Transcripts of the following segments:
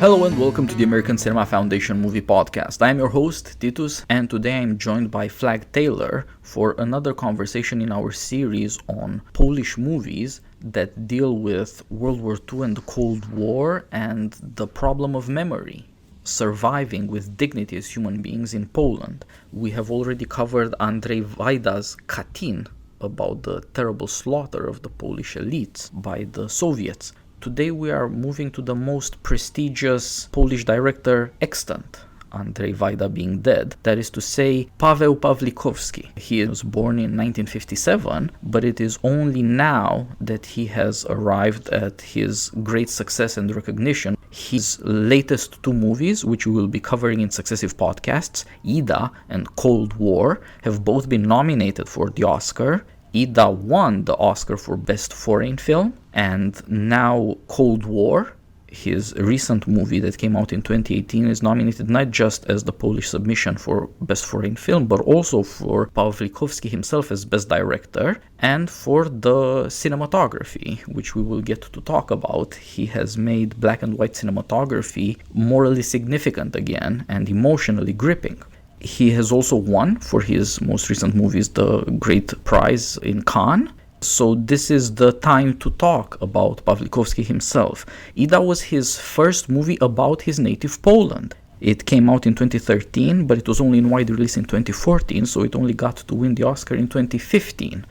Hello and welcome to the American Cinema Foundation Movie Podcast. I am your host, Titus, and today I am joined by Flag Taylor for another conversation in our series on Polish movies that deal with World War II and the Cold War and the problem of memory, surviving with dignity as human beings in Poland. We have already covered Andrzej Wajda's Katyn, about the terrible slaughter of the Polish elites by the Soviets. Today we are moving to the most prestigious Polish director extant, Andrzej Wajda being dead. That is to say, Paweł Pawlikowski. He was born in 1957, but it is only now that he has arrived at his great success and recognition. His latest two movies, which we will be covering in successive podcasts, Ida and Cold War, have both been nominated for the Oscar. Ida won the Oscar for Best Foreign Film, and now Cold War, his recent movie that came out in 2018, is nominated not just as the Polish submission for Best Foreign Film, but also for Pawlikowski himself as Best Director, and for the cinematography, which we will get to talk about. He has made black and white cinematography morally significant again and emotionally gripping. He has also won for his most recent movies the Great Prize in Cannes. So this is the time to talk about Pawlikowski himself. Ida was his first movie about his native Poland. It came out in 2013, but it was only in wide release in 2014, so it only got to win the Oscar in 2015.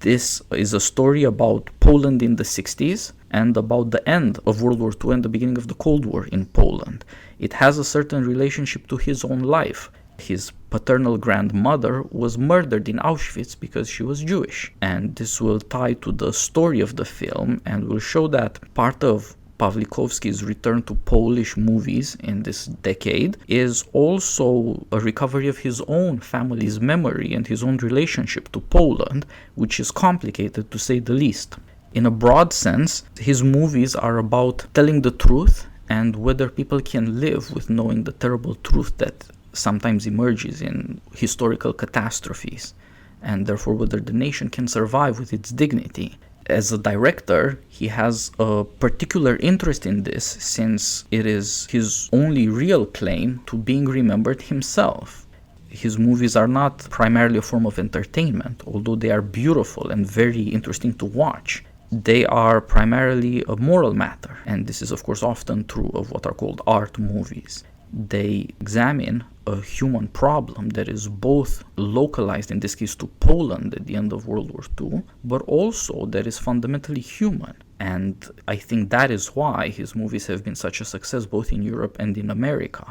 This is a story about Poland in the 60s and about the end of World War II and the beginning of the Cold War in Poland. It has a certain relationship to his own life. His paternal grandmother was murdered in Auschwitz because she was Jewish, and this will tie to the story of the film and will show that part of Pawlikowski's return to Polish movies in this decade is also a recovery of his own family's memory and his own relationship to Poland, which is complicated to say the least. In a broad sense, his movies are about telling the truth and whether people can live with knowing the terrible truth that sometimes emerges in historical catastrophes, and therefore whether the nation can survive with its dignity. As a director, he has a particular interest in this since it is his only real claim to being remembered himself. His movies are not primarily a form of entertainment, although they are beautiful and very interesting to watch. They are primarily a moral matter, and this is of course often true of what are called art movies. They examine a human problem that is both localized, in this case to Poland at the end of World War II, but also that is fundamentally human. And I think that is why his movies have been such a success both in Europe and in America.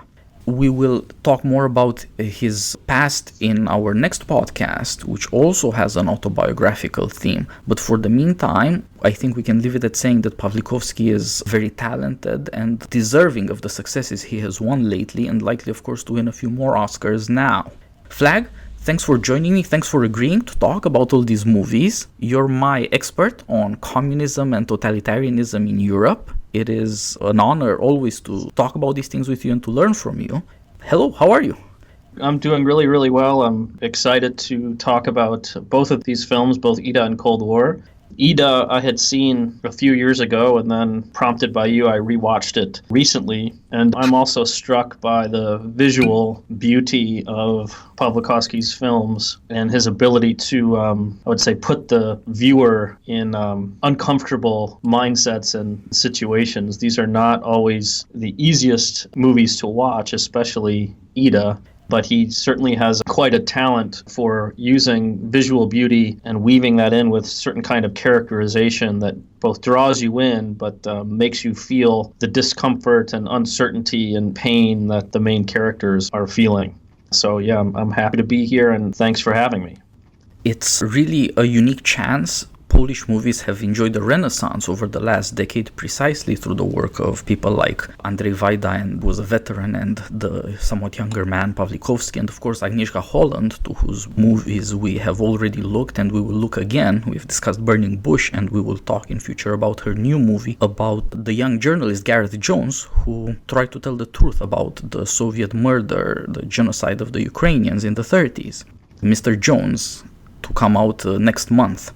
We will talk more about his past in our next podcast, which also has an autobiographical theme. But for the meantime, I think we can leave it at saying that Pawlikowski is very talented and deserving of the successes he has won lately, and likely, of course, to win a few more Oscars now. Flag, thanks for joining me. Thanks for agreeing to talk about all these movies. You're my expert on communism and totalitarianism in Europe. It is an honor always to talk about these things with you and to learn from you. Hello, how are you? I'm doing really, really well. I'm excited to talk about both of these films, both Ida and Cold War. Ida I had seen a few years ago, and then prompted by you, I rewatched it recently. And I'm also struck by the visual beauty of Pawlikowski's films and his ability to, I would say, put the viewer in uncomfortable mindsets and situations. These are not always the easiest movies to watch, especially Ida. But he certainly has quite a talent for using visual beauty and weaving that in with certain kind of characterization that both draws you in, but makes you feel the discomfort and uncertainty and pain that the main characters are feeling. So yeah, I'm happy to be here, and thanks for having me. It's really a unique chance. Polish movies have enjoyed a renaissance over the last decade precisely through the work of people like Andrzej Wajda, and who was a veteran, and the somewhat younger man Pawlikowski, and of course Agnieszka Holland, to whose movies we have already looked and we will look again. We've discussed Burning Bush, and we will talk in future about her new movie about the young journalist Gareth Jones, who tried to tell the truth about the Soviet murder, the genocide of the Ukrainians in the 30s. Mr. Jones, to come out next month.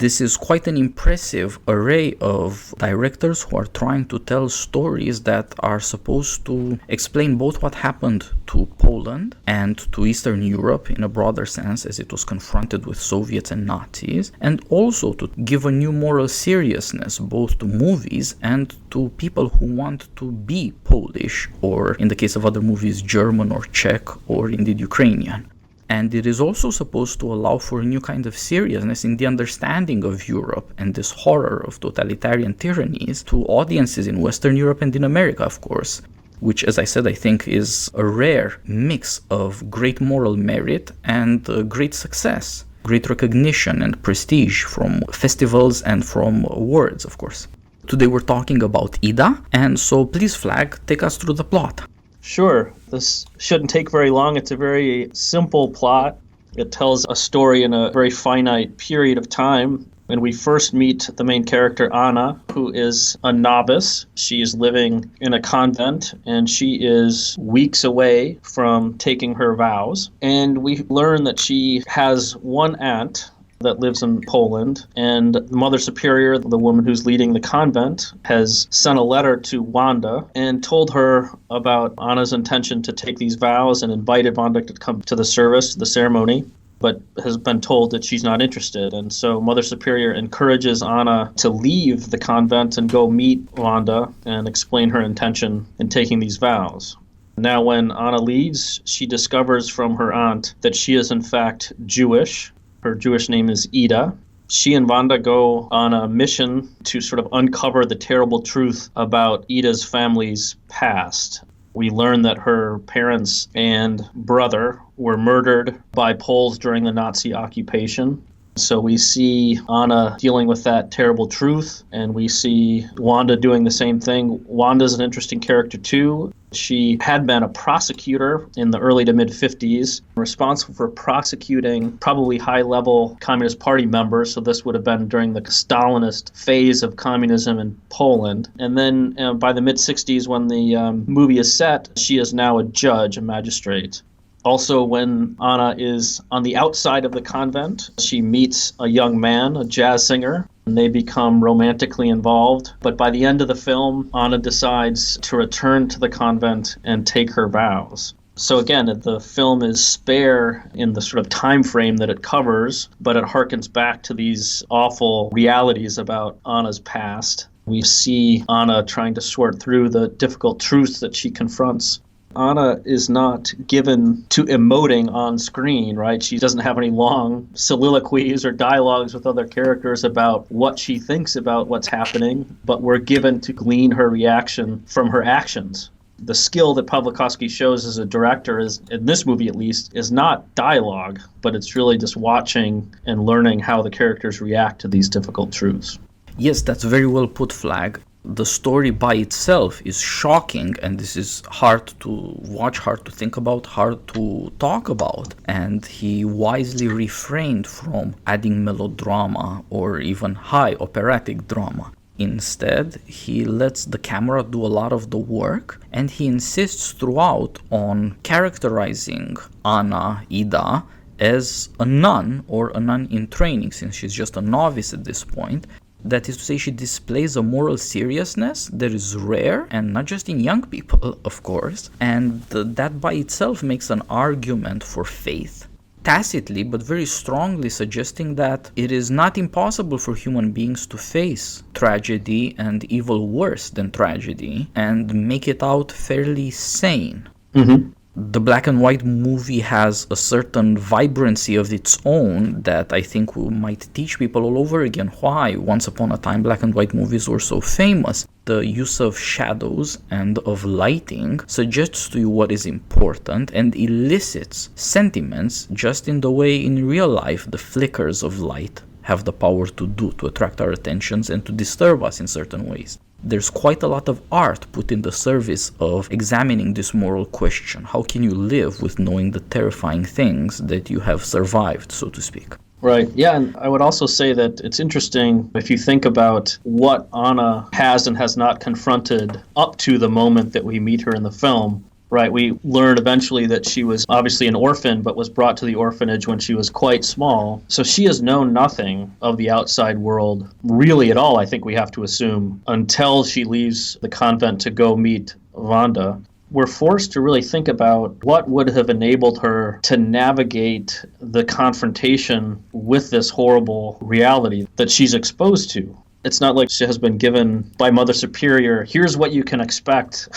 This is quite an impressive array of directors who are trying to tell stories that are supposed to explain both what happened to Poland and to Eastern Europe in a broader sense as it was confronted with Soviets and Nazis, and also to give a new moral seriousness both to movies and to people who want to be Polish, or in the case of other movies, German or Czech or indeed Ukrainian. And it is also supposed to allow for a new kind of seriousness in the understanding of Europe and this horror of totalitarian tyrannies to audiences in Western Europe and in America, of course, which, as I said, I think is a rare mix of great moral merit and great success, great recognition and prestige from festivals and from awards, of course. Today we're talking about Ida, and so please, Flag, take us through the plot. Sure. This shouldn't take very long. It's a very simple plot. It tells a story in a very finite period of time. When we first meet the main character, Anna, who is a novice. She is living in a convent, and she is weeks away from taking her vows. And we learn that she has one aunt that lives in Poland, and the Mother Superior, the woman who's leading the convent, has sent a letter to Wanda and told her about Anna's intention to take these vows and invited Wanda to come to the service, the ceremony, but has been told that she's not interested. And so Mother Superior encourages Anna to leave the convent and go meet Wanda and explain her intention in taking these vows. Now when Anna leaves, she discovers from her aunt that she is in fact Jewish. Her Jewish name is Ida. She and Wanda go on a mission to sort of uncover the terrible truth about Ida's family's past. We learn that her parents and brother were murdered by Poles during the Nazi occupation. So we see Anna dealing with that terrible truth, and we see Wanda doing the same thing. Wanda's an interesting character too. She had been a prosecutor in the early to mid-50s, responsible for prosecuting probably high-level Communist Party members, so this would have been during the Stalinist phase of communism in Poland. And then by the mid-60s, when the movie is set, she is now a judge, a magistrate. Also, when Anna is on the outside of the convent, she meets a young man, a jazz singer, and they become romantically involved. But by the end of the film, Anna decides to return to the convent and take her vows. So again, the film is spare in the sort of time frame that it covers, but it harkens back to these awful realities about Anna's past. We see Anna trying to sort through the difficult truths that she confronts. Anna is not given to emoting on screen, right? She doesn't have any long soliloquies or dialogues with other characters about what she thinks about what's happening, but we're given to glean her reaction from her actions. The skill that Pawlikowski shows as a director is, in this movie at least, is not dialogue, but it's really just watching and learning how the characters react to these difficult truths. Yes, that's very well put, Flag. The story by itself is shocking, and this is hard to watch, hard to think about, hard to talk about. And he wisely refrained from adding melodrama or even high operatic drama. Instead, he lets the camera do a lot of the work, and he insists throughout on characterizing Anna, Ida, as a nun, or a nun in training, since she's just a novice at this point. That is to say, she displays a moral seriousness that is rare, and not just in young people, of course, and that by itself makes an argument for faith. Tacitly, but very strongly suggesting that it is not impossible for human beings to face tragedy and evil worse than tragedy, and make it out fairly sane. Mm-hmm. The black and white movie has a certain vibrancy of its own that I think might teach people all over again why once upon a time black and white movies were so famous. The use of shadows and of lighting suggests to you what is important and elicits sentiments just in the way in real life the flickers of light have the power to do, to attract our attentions and to disturb us in certain ways. There's quite a lot of art put in the service of examining this moral question. How can you live with knowing the terrifying things that you have survived, so to speak? Right. Yeah, and I would also say that it's interesting if you think about what Anna has and has not confronted up to the moment that we meet her in the film. Right. We learned eventually that she was obviously an orphan, but was brought to the orphanage when she was quite small. So she has known nothing of the outside world really at all, I think we have to assume, until she leaves the convent to go meet Wanda. We're forced to really think about what would have enabled her to navigate the confrontation with this horrible reality that she's exposed to. It's not like she has been given by Mother Superior, here's what you can expect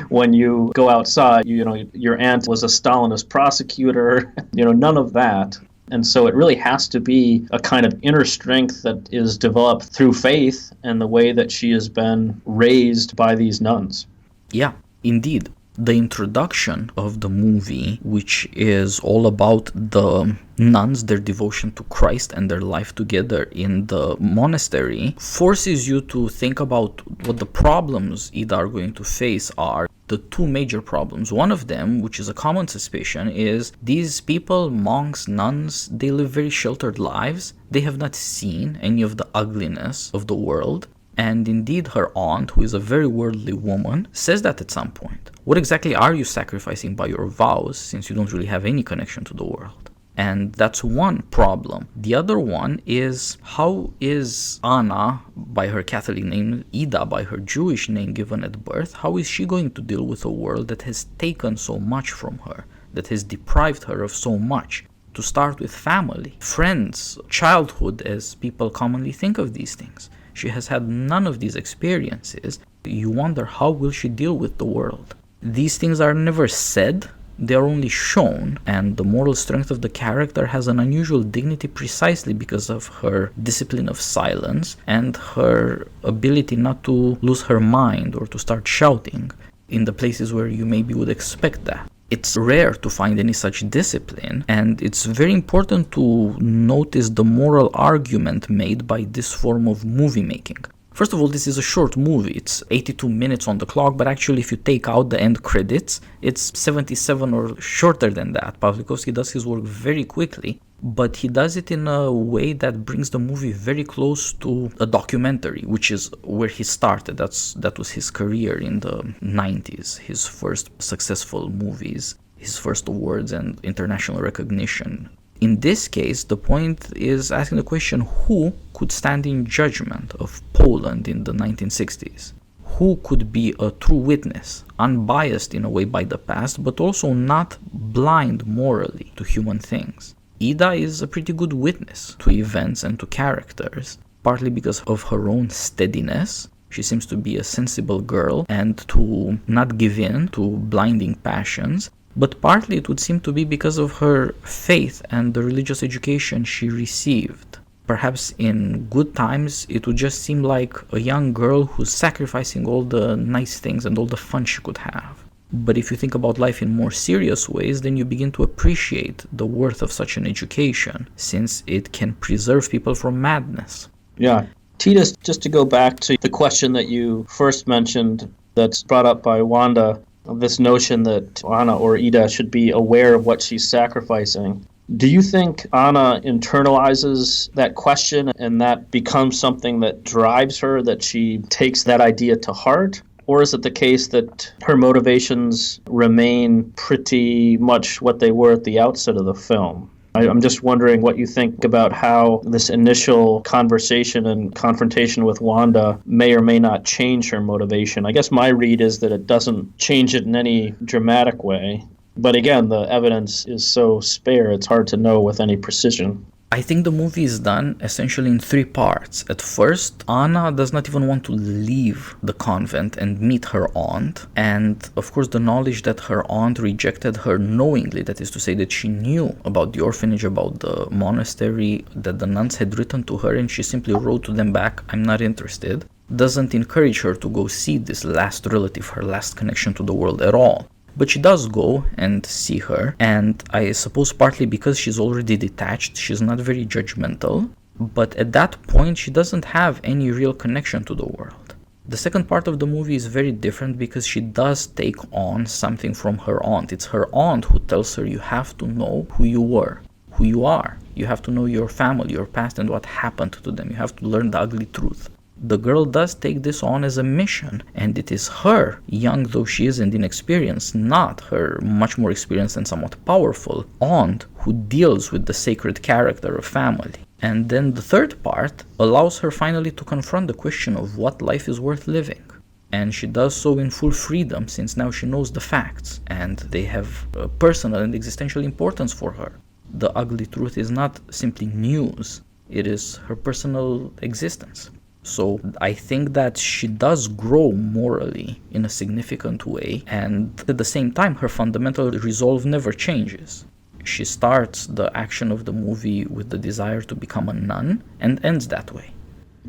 when you go outside. Your aunt was a Stalinist prosecutor, none of that. And so it really has to be a kind of inner strength that is developed through faith and the way that she has been raised by these nuns. Yeah, indeed. The introduction of the movie, which is all about the nuns, their devotion to Christ and their life together in the monastery, forces you to think about what the problems Ida are going to face are. The two major problems. One of them, which is a common suspicion, is these people, monks, nuns, they live very sheltered lives. They have not seen any of the ugliness of the world. And indeed, her aunt, who is a very worldly woman, says that at some point. What exactly are you sacrificing by your vows, since you don't really have any connection to the world? And that's one problem. The other one is, how is Anna, by her Catholic name, Ida, by her Jewish name given at birth, how is she going to deal with a world that has taken so much from her, that has deprived her of so much? To start with family, friends, childhood, as people commonly think of these things. She has had none of these experiences. You wonder, how will she deal with the world? These things are never said, they are only shown, and the moral strength of the character has an unusual dignity precisely because of her discipline of silence and her ability not to lose her mind or to start shouting in the places where you maybe would expect that. It's rare to find any such discipline, and it's very important to notice the moral argument made by this form of movie making. First of all, this is a short movie. It's 82 minutes on the clock, but actually if you take out the end credits, it's 77 or shorter than that. Pawlikowski does his work very quickly, but he does it in a way that brings the movie very close to a documentary, which is where he started. That was his career in the 90s, his first successful movies, his first awards and international recognition. In this case, the point is asking the question, who could stand in judgment of Poland in the 1960s? Who could be a true witness, unbiased in a way by the past, but also not blind morally to human things? Ida is a pretty good witness to events and to characters, partly because of her own steadiness. She seems to be a sensible girl and to not give in to blinding passions, but partly it would seem to be because of her faith and the religious education she received. Perhaps in good times it would just seem like a young girl who's sacrificing all the nice things and all the fun she could have. But if you think about life in more serious ways, then you begin to appreciate the worth of such an education, since it can preserve people from madness. Yeah. Titus, just to go back to the question that you first mentioned that's brought up by Wanda, this notion that Anna or Ida should be aware of what she's sacrificing. Do you think Anna internalizes that question and that becomes something that drives her, that she takes that idea to heart? Or is it the case that her motivations remain pretty much what they were at the outset of the film? I'm just wondering what you think about how this initial conversation and confrontation with Wanda may or may not change her motivation. I guess my read is that it doesn't change it in any dramatic way. But again, the evidence is so spare, it's hard to know with any precision. I think the movie is done essentially in three parts. At first, Anna does not even want to leave the convent and meet her aunt. And of course, the knowledge that her aunt rejected her knowingly, that is to say that she knew about the orphanage, about the monastery, that the nuns had written to her, and she simply wrote to them back, "I'm not interested," doesn't encourage her to go see this last relative, her last connection to the world at all. But she does go and see her, and I suppose partly because she's already detached, she's not very judgmental, but at that point she doesn't have any real connection to the world. The second part of the movie is very different because she does take on something from her aunt. It's her aunt who tells her, you have to know who you were, who you are. You have to know your family, your past, and what happened to them. You have to learn the ugly truth. The girl does take this on as a mission, and it is her, young though she is and inexperienced, not her much more experienced and somewhat powerful aunt, who deals with the sacred character of family. And then the third part allows her finally to confront the question of what life is worth living. And she does so in full freedom, since now she knows the facts, and they have a personal and existential importance for her. The ugly truth is not simply news, it is her personal existence. So I think that she does grow morally in a significant way, and at the same time her fundamental resolve never changes. She starts the action of the movie with the desire to become a nun and ends that way.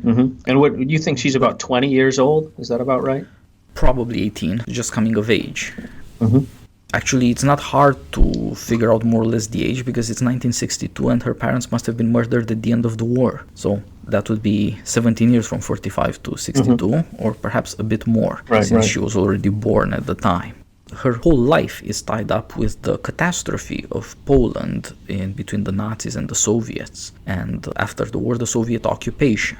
Mm-hmm. And what you think, she's about 20 years old? Is that about right? Probably 18, just coming of age. Mm-hmm. Actually, it's not hard to figure out more or less the age, because it's 1962 and her parents must have been murdered at the end of the war. So that would be 17 years from 45 to 62, or perhaps a bit more, since she was already born at the time. Her whole life is tied up with the catastrophe of Poland in between the Nazis and the Soviets, and after the war, the Soviet occupation.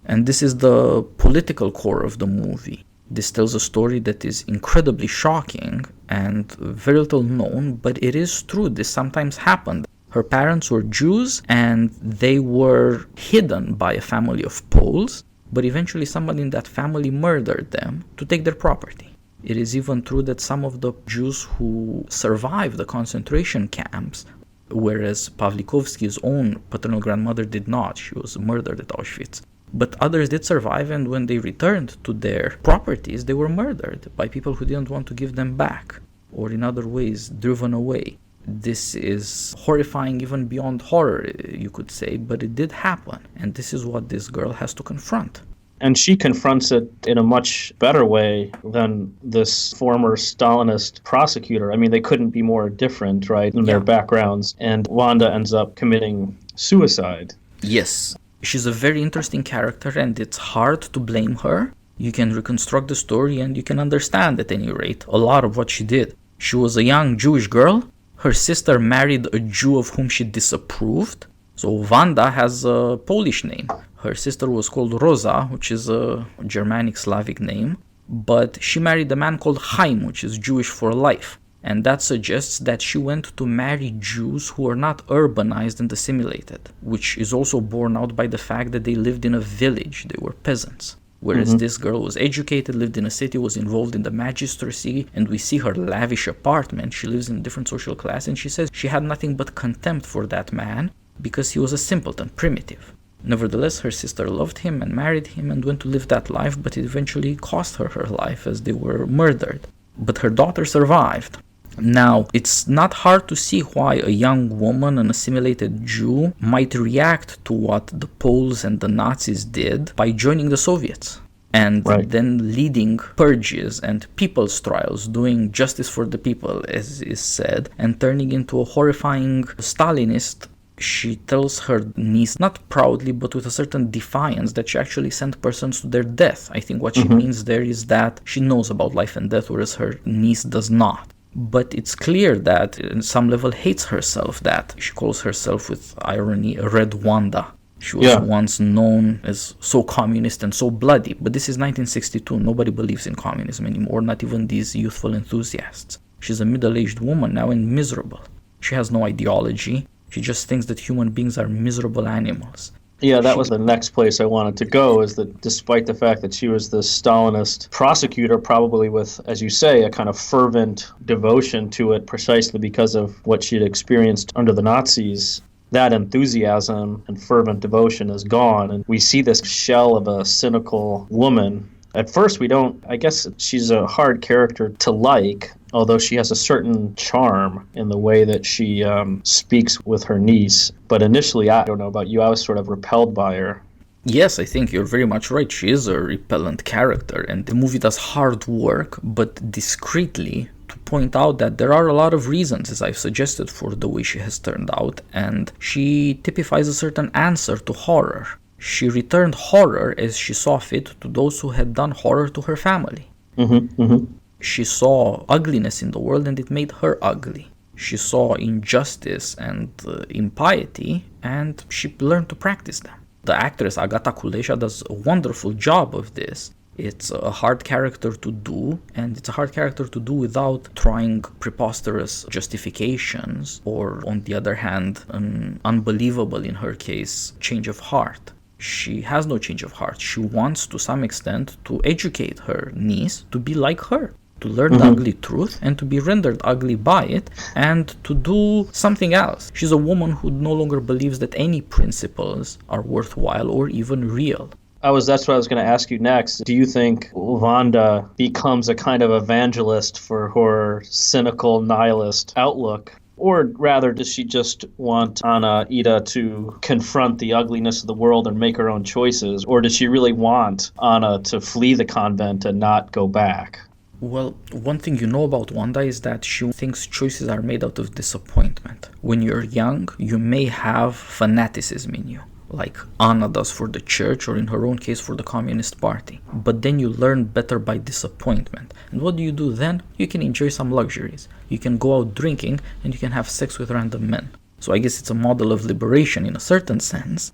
And this is the political core of the movie. This tells a story that is incredibly shocking and very little known, but it is true. This sometimes happened. Her parents were Jews, and they were hidden by a family of Poles, but eventually somebody in that family murdered them to take their property. It is even true that some of the Jews who survived the concentration camps, whereas Pawlikowski's own paternal grandmother did not, she was murdered at Auschwitz. But others did survive, and when they returned to their properties, they were murdered by people who didn't want to give them back, or in other ways, driven away. This is horrifying even beyond horror, you could say, but it did happen, and this is what this girl has to confront. And she confronts it in a much better way than this former Stalinist prosecutor. I mean, they couldn't be more different, right, in their backgrounds. And Wanda ends up committing suicide. Yes. She's a very interesting character, and it's hard to blame her. You can reconstruct the story, and you can understand, at any rate, a lot of what she did. She was a young Jewish girl. Her sister married a Jew of whom she disapproved. So Wanda has a Polish name. Her sister was called Rosa, which is a Germanic Slavic name. But she married a man called Chaim, which is Jewish for life. And that suggests that she went to marry Jews who are not urbanized and assimilated, which is also borne out by the fact that they lived in a village. They were peasants. Whereas this girl was educated, lived in a city, was involved in the magistracy, and we see her lavish apartment. She lives in a different social class, and she says she had nothing but contempt for that man because he was a simpleton, primitive. Nevertheless, her sister loved him and married him and went to live that life, but it eventually cost her her life as they were murdered. But her daughter survived. Now, it's not hard to see why a young woman, an assimilated Jew, might react to what the Poles and the Nazis did by joining the Soviets and then leading purges and people's trials, doing justice for the people, as is said, and turning into a horrifying Stalinist. She tells her niece, not proudly, but with a certain defiance, that she actually sent persons to their death. I think what she means there is that she knows about life and death, whereas her niece does not. But it's clear that, in some level, hates herself, that she calls herself, with irony, a Red Wanda. She was once known as so communist and so bloody. But this is 1962. Nobody believes in communism anymore, not even these youthful enthusiasts. She's a middle-aged woman now and miserable. She has no ideology. She just thinks that human beings are miserable animals. Yeah, that was the next place I wanted to go, is that despite the fact that she was the Stalinist prosecutor, probably with, as you say, a kind of fervent devotion to it precisely because of what she had experienced under the Nazis, that enthusiasm and fervent devotion is gone. And we see this shell of a cynical woman. At first, I guess she's a hard character to like, although she has a certain charm in the way that she speaks with her niece. But initially, I don't know about you, I was sort of repelled by her. Yes, I think you're very much right. She is a repellent character, and the movie does hard work, but discreetly, to point out that there are a lot of reasons, as I've suggested, for the way she has turned out, and she typifies a certain answer to horror. She returned horror as she saw fit to those who had done horror to her family. She saw ugliness in the world, and it made her ugly. She saw injustice and impiety, and she learned to practice them. The actress Agata Kulesha does a wonderful job of this. It's a hard character to do, and it's a hard character to do without trying preposterous justifications or, on the other hand, an unbelievable, in her case, change of heart. She has no change of heart. She wants, to some extent, to educate her niece to be like her, to learn the ugly truth and to be rendered ugly by it, and to do something else. She's a woman who no longer believes that any principles are worthwhile or even real. That's what I was going to ask you next. Do you think Wanda becomes a kind of evangelist for her cynical nihilist outlook? Or rather, does she just want Ida to confront the ugliness of the world and make her own choices? Or does she really want Anna to flee the convent and not go back? Well, one thing you know about Wanda is that she thinks choices are made out of disappointment. When you're young, you may have fanaticism in you, like Anna does for the church, or in her own case for the Communist Party. But then you learn better by disappointment. And what do you do then? You can enjoy some luxuries. You can go out drinking and you can have sex with random men. So I guess it's a model of liberation in a certain sense,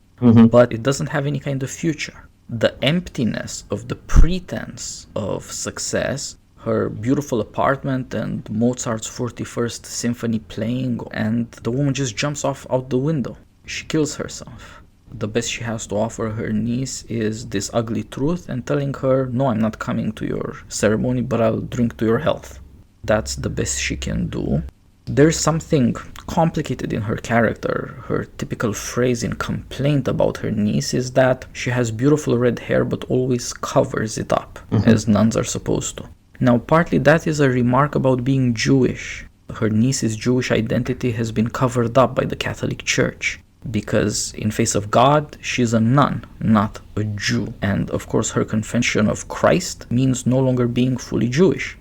but it doesn't have any kind of future. The emptiness of the pretense of success, her beautiful apartment and Mozart's 41st symphony playing, and the woman just jumps out the window. She kills herself. The best she has to offer her niece is this ugly truth and telling her, no, I'm not coming to your ceremony, but I'll drink to your health. That's the best she can do. There's something complicated in her character. Her typical phrase in complaint about her niece is that she has beautiful red hair but always covers it up, as nuns are supposed to. Now, partly that is a remark about being Jewish. Her niece's Jewish identity has been covered up by the Catholic Church, because in face of God, she's a nun, not a Jew. And of course, her confession of Christ means no longer being fully Jewish.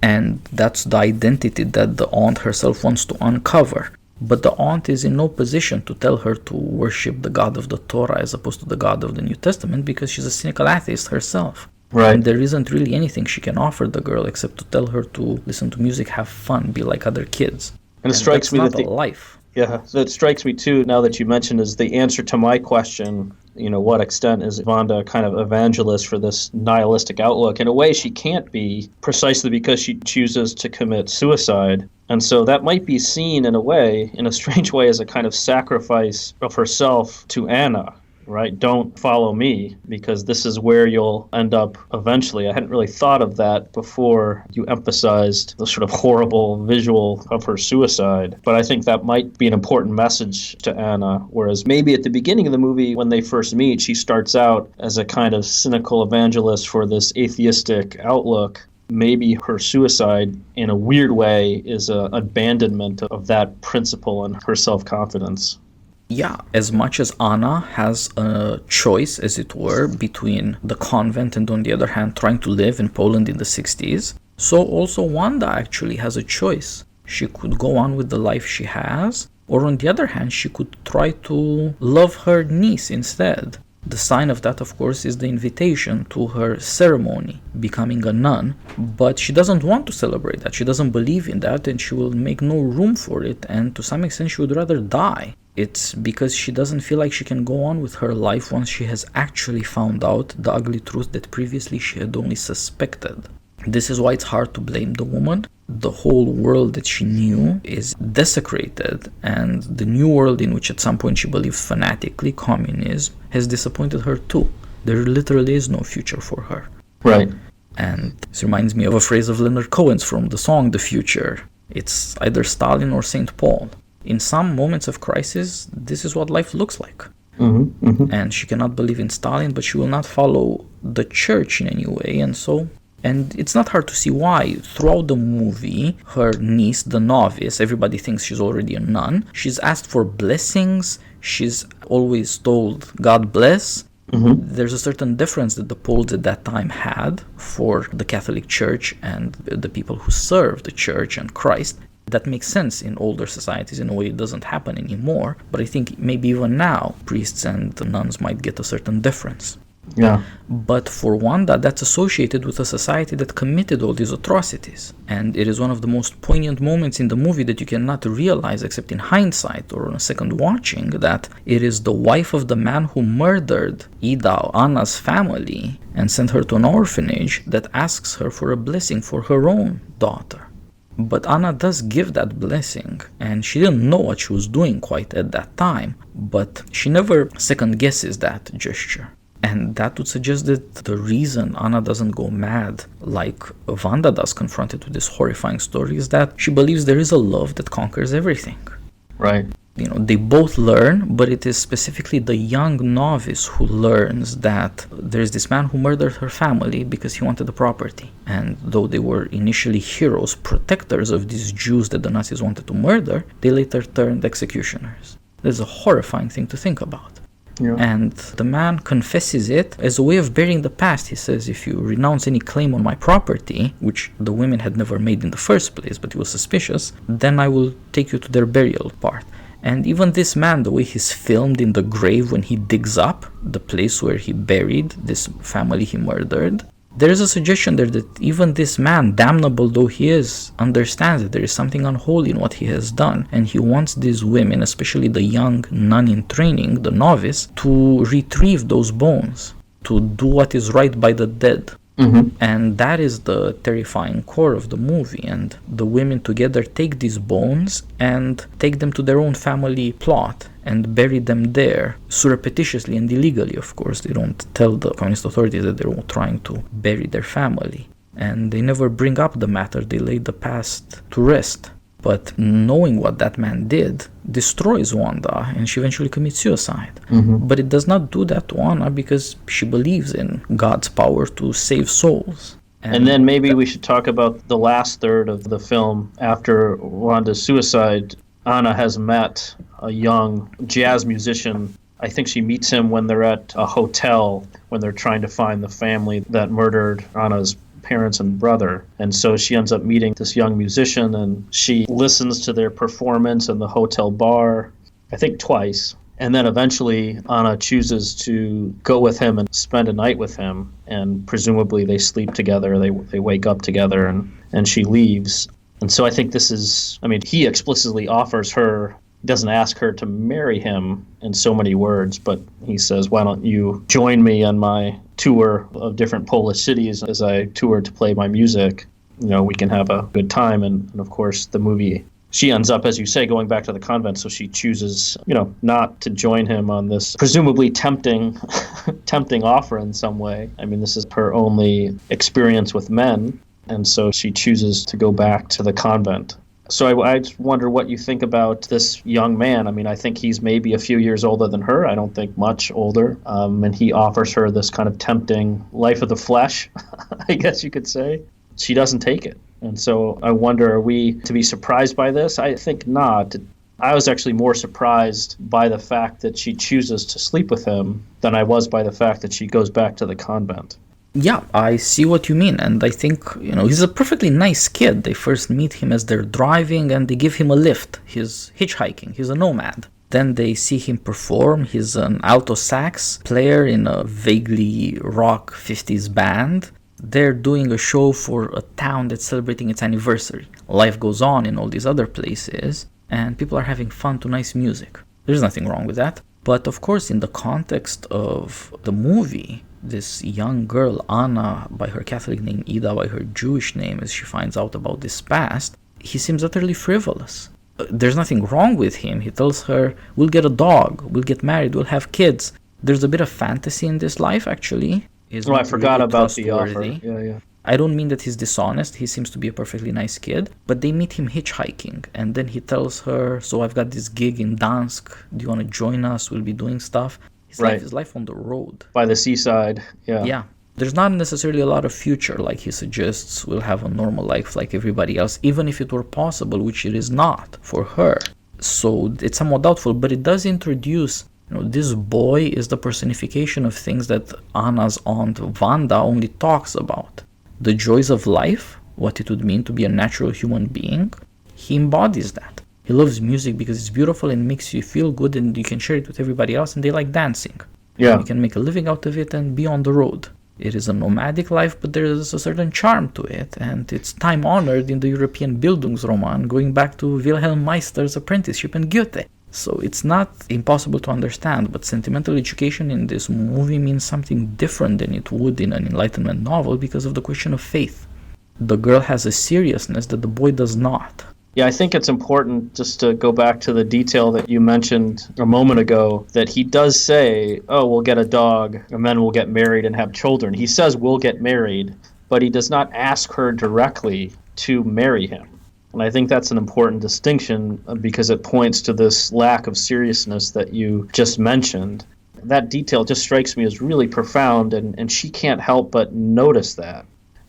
And that's the identity that the aunt herself wants to uncover. But the aunt is in no position to tell her to worship the God of the Torah as opposed to the God of the New Testament, because she's a cynical atheist herself. Right. And there isn't really anything she can offer the girl except to tell her to listen to music, have fun, be like other kids. And it strikes me that's that not a life. Yeah, so it strikes me too, now that you mentioned, is the answer to my question, what extent is Wanda kind of evangelist for this nihilistic outlook? In a way, she can't be, precisely because she chooses to commit suicide. And so that might be seen in a strange way, as a kind of sacrifice of herself to Anna. Right? Don't follow me, because this is where you'll end up eventually. I hadn't really thought of that before you emphasized the sort of horrible visual of her suicide. But I think that might be an important message to Anna. Whereas maybe at the beginning of the movie, when they first meet, she starts out as a kind of cynical evangelist for this atheistic outlook. Maybe her suicide, in a weird way, is an abandonment of that principle and her self-confidence. Yeah, as much as Anna has a choice, as it were, between the convent and, on the other hand, trying to live in Poland in the 60s, so also Wanda actually has a choice. She could go on with the life she has, or on the other hand, she could try to love her niece instead. The sign of that, of course, is the invitation to her ceremony, becoming a nun, but she doesn't want to celebrate that. She doesn't believe in that, and she will make no room for it, and to some extent she would rather die. It's because she doesn't feel like she can go on with her life once she has actually found out the ugly truth that previously she had only suspected. This is why it's hard to blame the woman. The whole world that she knew is desecrated, and the new world in which at some point she believed fanatically, communism, has disappointed her too. There literally is no future for her. Right. And this reminds me of a phrase of Leonard Cohen's from the song The Future. It's either Stalin or St. Paul. In some moments of crisis, this is what life looks like. And she cannot believe in Stalin, but she will not follow the church in any way, and it's not hard to see why. Throughout the movie, her niece, the novice, everybody thinks she's already a nun. She's asked for blessings. She's always told, God bless. There's a certain difference that the Poles at that time had for the Catholic Church and the people who serve the church and Christ. That makes sense in older societies. In a way, it doesn't happen anymore. But I think maybe even now, priests and nuns might get a certain difference. Yeah. But for Wanda, that's associated with a society that committed all these atrocities. And it is one of the most poignant moments in the movie that you cannot realize except in hindsight or on a second watching, that it is the wife of the man who murdered Ida, Anna's family, and sent her to an orphanage, that asks her for a blessing for her own daughter. But Anna does give that blessing, and she didn't know what she was doing quite at that time, but she never second guesses that gesture. And that would suggest that the reason Anna doesn't go mad like Wanda does confronted with this horrifying story is that she believes there is a love that conquers everything. Right. You know, they both learn, but it is specifically the young novice who learns that there's this man who murdered her family because he wanted the property. And though they were initially heroes, protectors of these Jews that the Nazis wanted to murder, they later turned executioners. That's a horrifying thing to think about. Yeah. And the man confesses it as a way of burying the past. He says, if you renounce any claim on my property, which the women had never made in the first place, but he was suspicious, then I will take you to their burial part. And even this man, the way he's filmed in the grave when he digs up the place where he buried this family he murdered, there is a suggestion there that even this man, damnable though he is, understands that there is something unholy in what he has done, and he wants these women, especially the young nun in training, the novice, to retrieve those bones, to do what is right by the dead. Mm-hmm. And that is the terrifying core of the movie. And the women together take these bones and take them to their own family plot and bury them there, surreptitiously and illegally, of course. They don't tell the communist authorities that they're trying to bury their family. And they never bring up the matter. They lay the past to rest. But knowing what that man did destroys Wanda, and she eventually commits suicide. Mm-hmm. But it does not do that to Anna because she believes in God's power to save souls. And then maybe we should talk about the last third of the film. After Wanda's suicide, Anna has met a young jazz musician. I think she meets him when they're at a hotel, when they're trying to find the family that murdered Anna's parents and brother. And so she ends up meeting this young musician, and she listens to their performance in the hotel bar, I think twice. And then eventually Anna chooses to go with him and spend a night with him, and presumably they sleep together, they wake up together, and she leaves. And so I think this is, he explicitly offers her, doesn't ask her to marry him in so many words, but he says, why don't you join me on my tour of different Polish cities as I tour to play my music? We can have a good time. And of course, the movie, she ends up, as you say, going back to the convent. So she chooses, not to join him on this presumably tempting offer in some way. This is her only experience with men. And so she chooses to go back to the convent. So I just wonder what you think about this young man. I think he's maybe a few years older than her. I don't think much older. And he offers her this kind of tempting life of the flesh, I guess you could say. She doesn't take it. And so I wonder, are we to be surprised by this? I think not. I was actually more surprised by the fact that she chooses to sleep with him than I was by the fact that she goes back to the convent. Yeah, I see what you mean, and I think, he's a perfectly nice kid. They first meet him as they're driving, and they give him a lift. He's hitchhiking, he's a nomad. Then they see him perform. He's an alto sax player in a vaguely rock 50s band. They're doing a show for a town that's celebrating its anniversary. Life goes on in all these other places, and people are having fun to nice music. There's nothing wrong with that. But of course, in the context of the movie, this young girl, Anna, by her Catholic name, Ida, by her Jewish name, as she finds out about this past, he seems utterly frivolous. There's nothing wrong with him. He tells her, we'll get a dog, we'll get married, we'll have kids. There's a bit of fantasy in this life, actually. I forgot really about the offer. Yeah. I don't mean that he's dishonest. He seems to be a perfectly nice kid. But they meet him hitchhiking. And then he tells her, so I've got this gig in Dansk. Do you want to join us? We'll be doing stuff. His life on the road. By the seaside, yeah. Yeah. There's not necessarily a lot of future, like he suggests. We'll have a normal life like everybody else, even if it were possible, which it is not for her. So it's somewhat doubtful, but it does introduce, this boy is the personification of things that Anna's aunt Wanda only talks about. The joys of life, what it would mean to be a natural human being, he embodies that. He loves music because it's beautiful and makes you feel good, and you can share it with everybody else, and they like dancing. Yeah. You can make a living out of it and be on the road. It is a nomadic life, but there is a certain charm to it, and it's time-honored in the European Bildungsroman, going back to Wilhelm Meister's apprenticeship in Goethe. So it's not impossible to understand, but sentimental education in this movie means something different than it would in an Enlightenment novel because of the question of faith. The girl has a seriousness that the boy does not. Yeah, I think it's important just to go back to the detail that you mentioned a moment ago, that he does say, oh, we'll get a dog and then we'll get married and have children. He says we'll get married, but he does not ask her directly to marry him. And I think that's an important distinction because it points to this lack of seriousness that you just mentioned. That detail just strikes me as really profound, and she can't help but notice that.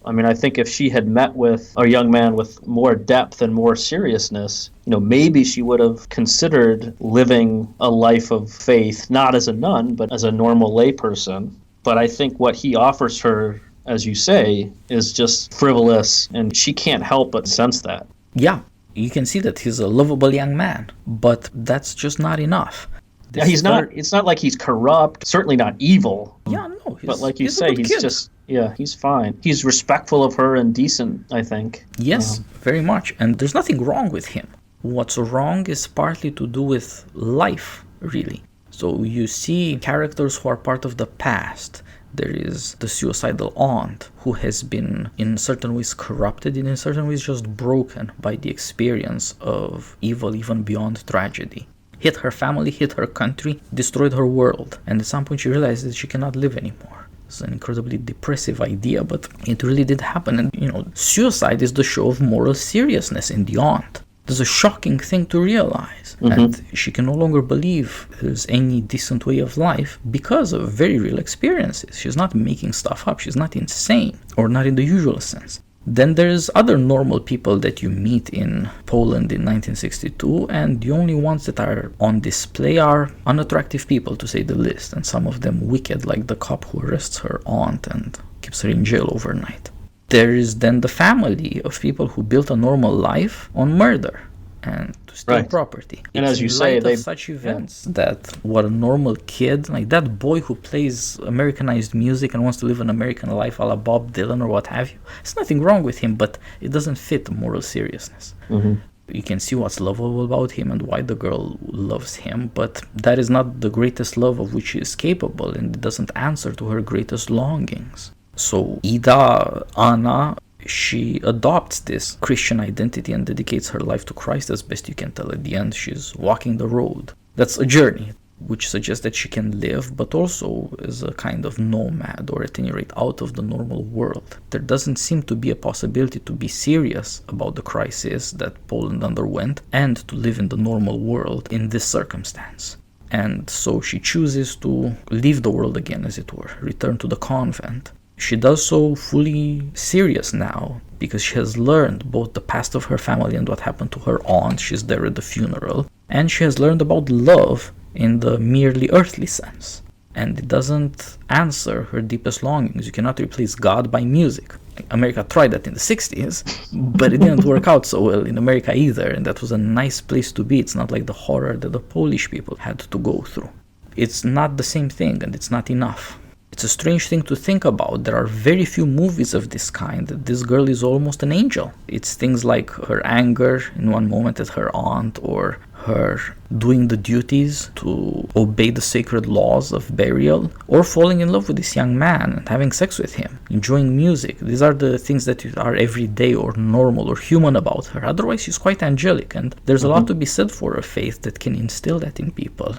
I mean, I think if she had met with a young man with more depth and more seriousness, maybe she would have considered living a life of faith, not as a nun, but as a normal layperson. But I think what he offers her, as you say, is just frivolous, and she can't help but sense that. Yeah, you can see that he's a lovable young man, but that's just not enough. Yeah, it's not like he's corrupt, certainly not evil. Yeah, no. But like you say, he's fine. He's respectful of her and decent, I think. Yes, very much. And there's nothing wrong with him. What's wrong is partly to do with life, really. So you see characters who are part of the past. There is the suicidal aunt who has been in certain ways corrupted and in certain ways just broken by the experience of evil even beyond tragedy. Hit her family, hit her country, destroyed her world. And at some point she realized that she cannot live anymore. It's an incredibly depressive idea, but it really did happen. And, suicide is the show of moral seriousness in the aunt. There's a shocking thing to realize. Mm-hmm. And she can no longer believe there's any decent way of life because of very real experiences. She's not making stuff up. She's not insane, or not in the usual sense. Then there's other normal people that you meet in Poland in 1962, and the only ones that are on display are unattractive people, to say the least, and some of them wicked, like the cop who arrests her aunt and keeps her in jail overnight. There is then the family of people who built a normal life on murder and to steal property. And as you say, they such events that what a normal kid, like that boy who plays Americanized music and wants to live an American life a la Bob Dylan or what have you, there's nothing wrong with him, but it doesn't fit moral seriousness. Mm-hmm. You can see what's lovable about him and why the girl loves him, but that is not the greatest love of which she is capable, and it doesn't answer to her greatest longings. So Ida, Anna, she adopts this Christian identity and dedicates her life to Christ as best you can tell. At the end, she's walking the road. That's a journey, which suggests that she can live, but also is a kind of nomad, or at any rate out of the normal world. There doesn't seem to be a possibility to be serious about the crisis that Poland underwent and to live in the normal world in this circumstance. And so she chooses to leave the world again, as it were, return to the convent. She does so fully serious now, because she has learned both the past of her family and what happened to her aunt. She's there at the funeral. And she has learned about love in the merely earthly sense. And it doesn't answer her deepest longings. You cannot replace God by music. America tried that in the 60s, but it didn't work out so well in America either. And that was a nice place to be. It's not like the horror that the Polish people had to go through. It's not the same thing, and it's not enough. It's a strange thing to think about. There are very few movies of this kind. This girl is almost an angel. It's things like her anger in one moment at her aunt, or her doing the duties to obey the sacred laws of burial, or falling in love with this young man and having sex with him, enjoying music. These are the things that are everyday or normal or human about her. Otherwise, she's quite angelic, and there's a lot to be said for a faith that can instill that in people.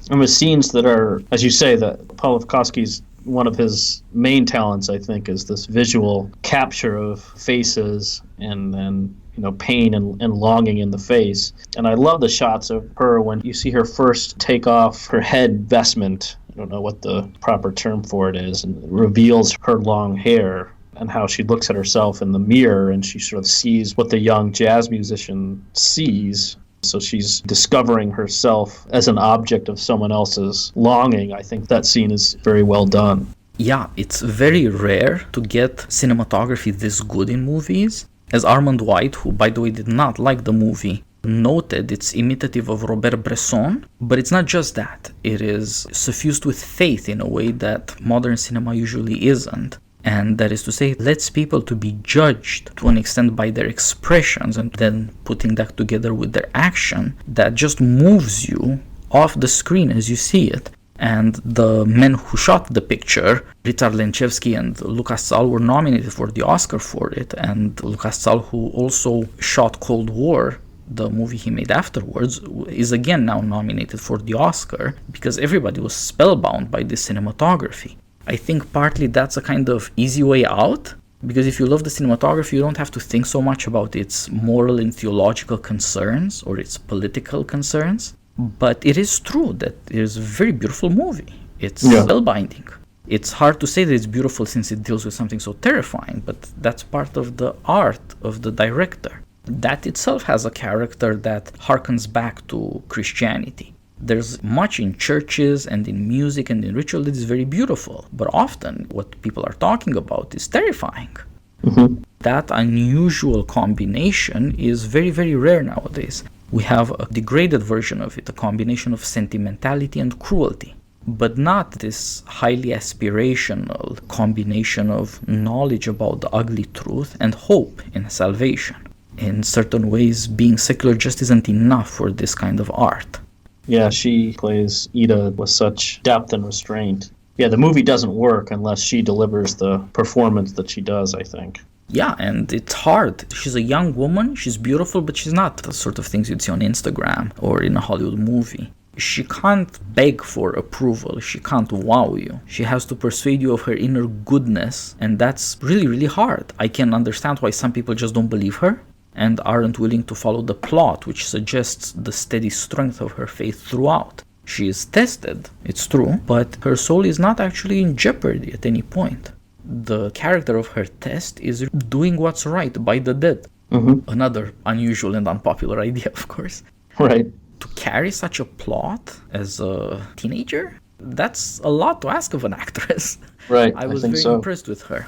And with scenes that are, as you say, that Pawlikowski's one of his main talents, I think, is this visual capture of faces and then, pain and longing in the face. And I love the shots of her when you see her first take off her head vestment. I don't know what the proper term for it is, and it reveals her long hair, and how she looks at herself in the mirror and she sort of sees what the young jazz musician sees. So she's discovering herself as an object of someone else's longing. I think that scene is very well done. Yeah, it's very rare to get cinematography this good in movies. As Armand White, who by the way did not like the movie, noted, it's imitative of Robert Bresson, but it's not just that. It is suffused with faith in a way that modern cinema usually isn't. And that is to say, it lets people to be judged to an extent by their expressions, and then putting that together with their action that just moves you off the screen as you see it. And the men who shot the picture, Richard Lenczewski and Lucas Sal, were nominated for the Oscar for it. And Lucas Sal, who also shot Cold War, the movie he made afterwards, is again now nominated for the Oscar because everybody was spellbound by this cinematography. I think partly that's a kind of easy way out, because if you love the cinematography, you don't have to think so much about its moral and theological concerns or its political concerns. But it is true that it is a very beautiful movie. It's spellbinding. It's hard to say that it's beautiful since it deals with something so terrifying, but that's part of the art of the director. That itself has a character that harkens back to Christianity. There's much in churches and in music and in ritual that is very beautiful, but often what people are talking about is terrifying. Mm-hmm. That unusual combination is very, very rare nowadays. We have a degraded version of it, a combination of sentimentality and cruelty, but not this highly aspirational combination of knowledge about the ugly truth and hope in salvation. In certain ways, being secular just isn't enough for this kind of art. Yeah, she plays Ida with such depth and restraint. Yeah, the movie doesn't work unless she delivers the performance that she does, I think. Yeah, and it's hard. She's a young woman, she's beautiful, but she's not the sort of things you'd see on Instagram or in a Hollywood movie. She can't beg for approval, she can't wow you. She has to persuade you of her inner goodness, and that's really, really hard. I can understand why some people just don't believe her and aren't willing to follow the plot, which suggests the steady strength of her faith throughout. She is tested, it's true, but her soul is not actually in jeopardy at any point. The character of her test is doing what's right by the dead. Mm-hmm. Another unusual and unpopular idea, of course. Right. To carry such a plot as a teenager, that's a lot to ask of an actress. Right, I was very impressed with her.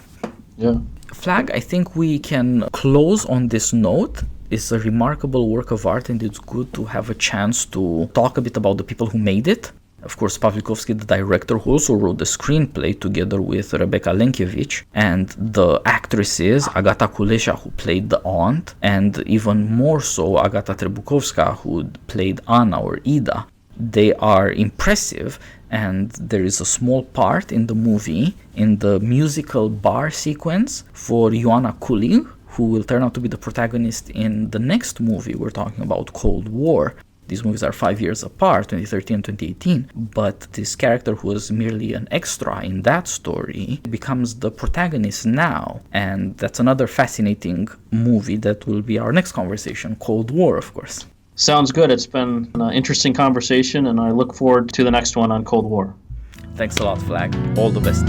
Yeah. Flag, I think we can close on this note. It's a remarkable work of art, and it's good to have a chance to talk a bit about the people who made it. Of course, Pawlikowski, the director, who also wrote the screenplay together with Rebecca Lenkiewicz, and the actresses, Agata Kulesza, who played the aunt, and even more so, Agata Trebukowska, who played Anna or Ida. They are impressive, and there is a small part in the movie, in the musical bar sequence for Ioana Kulig, who will turn out to be the protagonist in the next movie we're talking about, Cold War. These movies are 5 years apart, 2013 and 2018, but this character who was merely an extra in that story becomes the protagonist now, and that's another fascinating movie that will be our next conversation, Cold War, of course. Sounds good. It's been an interesting conversation, and I look forward to the next one on Cold War. Thanks a lot, Flag. All the best.